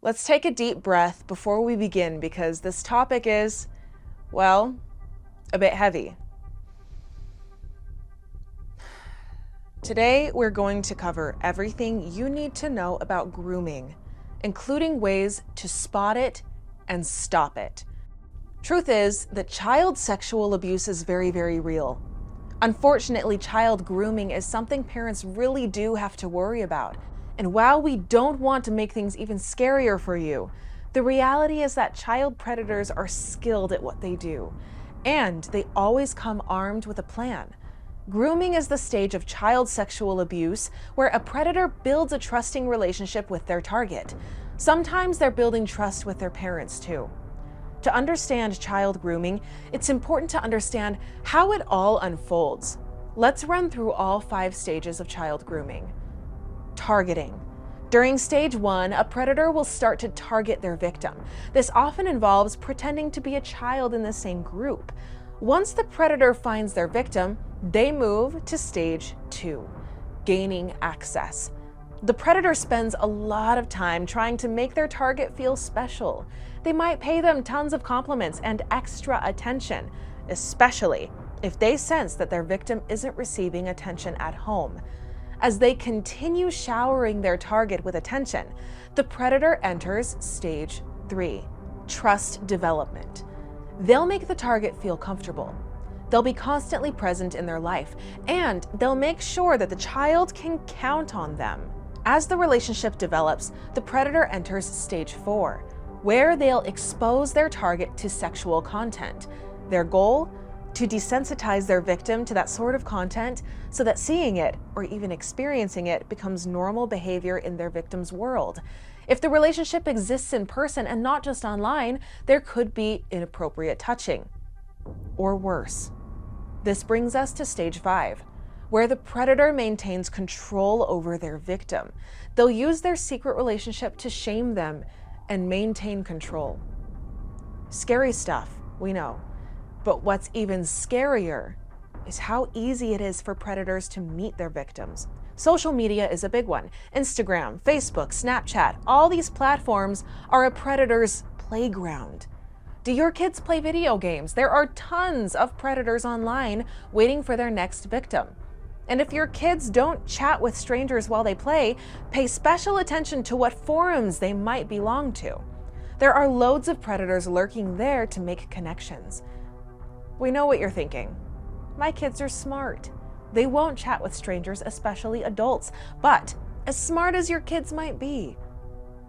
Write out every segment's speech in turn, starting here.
Let's take a deep breath before we begin because this topic is, well, a bit heavy. Today, we're going to cover everything you need to know about grooming, including ways to spot it and stop it. Truth is that child sexual abuse is very, very real. Unfortunately, child grooming is something parents really do have to worry about. And while we don't want to make things even scarier for you, the reality is that child predators are skilled at what they do, and they always come armed with a plan. Grooming is the stage of child sexual abuse where a predator builds a trusting relationship with their target. Sometimes they're building trust with their parents too. To understand child grooming, it's important to understand how it all unfolds. Let's run through all 5 stages of child grooming. Targeting. During stage 1, a predator will start to target their victim. This often involves pretending to be a child in the same group. Once the predator finds their victim, they move to stage 2, gaining access. The predator spends a lot of time trying to make their target feel special. They might pay them tons of compliments and extra attention, especially if they sense that their victim isn't receiving attention at home. As they continue showering their target with attention, the predator enters stage 3, trust development. They'll make the target feel comfortable. They'll be constantly present in their life, and they'll make sure that the child can count on them. As the relationship develops, the predator enters stage 4, where they'll expose their target to sexual content. Their goal? To desensitize their victim to that sort of content so that seeing it or even experiencing it becomes normal behavior in their victim's world. If the relationship exists in person and not just online, there could be inappropriate touching. Or worse. This brings us to stage 5, where the predator maintains control over their victim. They'll use their secret relationship to shame them and maintain control. Scary stuff, we know. But what's even scarier is how easy it is for predators to meet their victims. Social media is a big one. Instagram, Facebook, Snapchat, all these platforms are a predator's playground. Do your kids play video games? There are tons of predators online waiting for their next victim. And if your kids don't chat with strangers while they play, pay special attention to what forums they might belong to. There are loads of predators lurking there to make connections. We know what you're thinking. My kids are smart. They won't chat with strangers, especially adults. But as smart as your kids might be,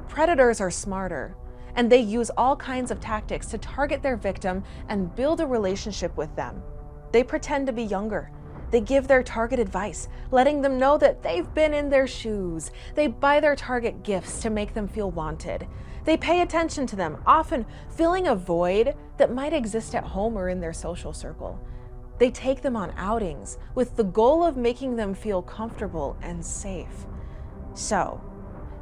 predators are smarter, and they use all kinds of tactics to target their victim and build a relationship with them. They pretend to be younger. They give their target advice, letting them know that they've been in their shoes. They buy their target gifts to make them feel wanted. They pay attention to them, often filling a void that might exist at home or in their social circle. They take them on outings with the goal of making them feel comfortable and safe. So,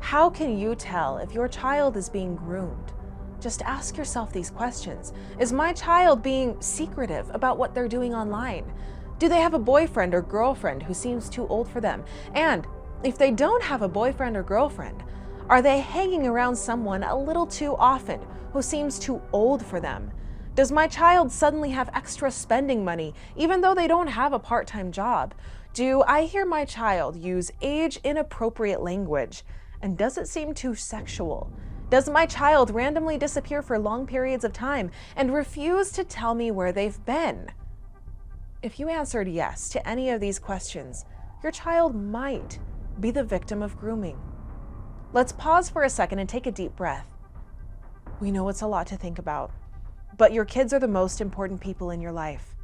how can you tell if your child is being groomed? Just ask yourself these questions. Is my child being secretive about what they're doing online? Do they have a boyfriend or girlfriend who seems too old for them? And if they don't have a boyfriend or girlfriend, are they hanging around someone a little too often who seems too old for them? Does my child suddenly have extra spending money even though they don't have a part-time job? Do I hear my child use age-inappropriate language? And does it seem too sexual? Does my child randomly disappear for long periods of time and refuse to tell me where they've been? If you answered yes to any of these questions, your child might be the victim of grooming. Let's pause for a second and take a deep breath. We know it's a lot to think about, but your kids are the most important people in your life.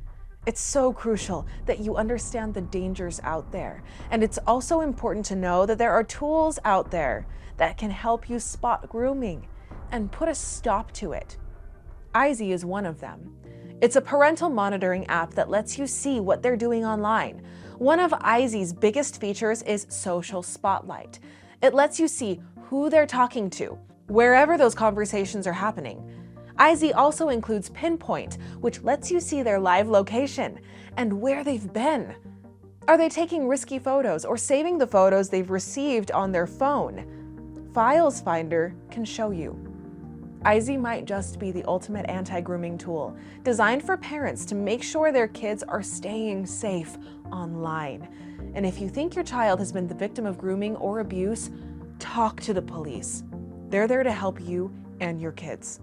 It's so crucial that you understand the dangers out there, and it's also important to know that there are tools out there that can help you spot grooming and put a stop to it. Eyezy is one of them. It's a parental monitoring app that lets you see what they're doing online. One of Eyezy's biggest features is Social Spotlight. It lets you see who they're talking to, wherever those conversations are happening. Eyezy also includes Pinpoint, which lets you see their live location and where they've been. Are they taking risky photos or saving the photos they've received on their phone? Files Finder can show you. Eyezy might just be the ultimate anti-grooming tool, designed for parents to make sure their kids are staying safe online. And if you think your child has been the victim of grooming or abuse, talk to the police. They're there to help you and your kids.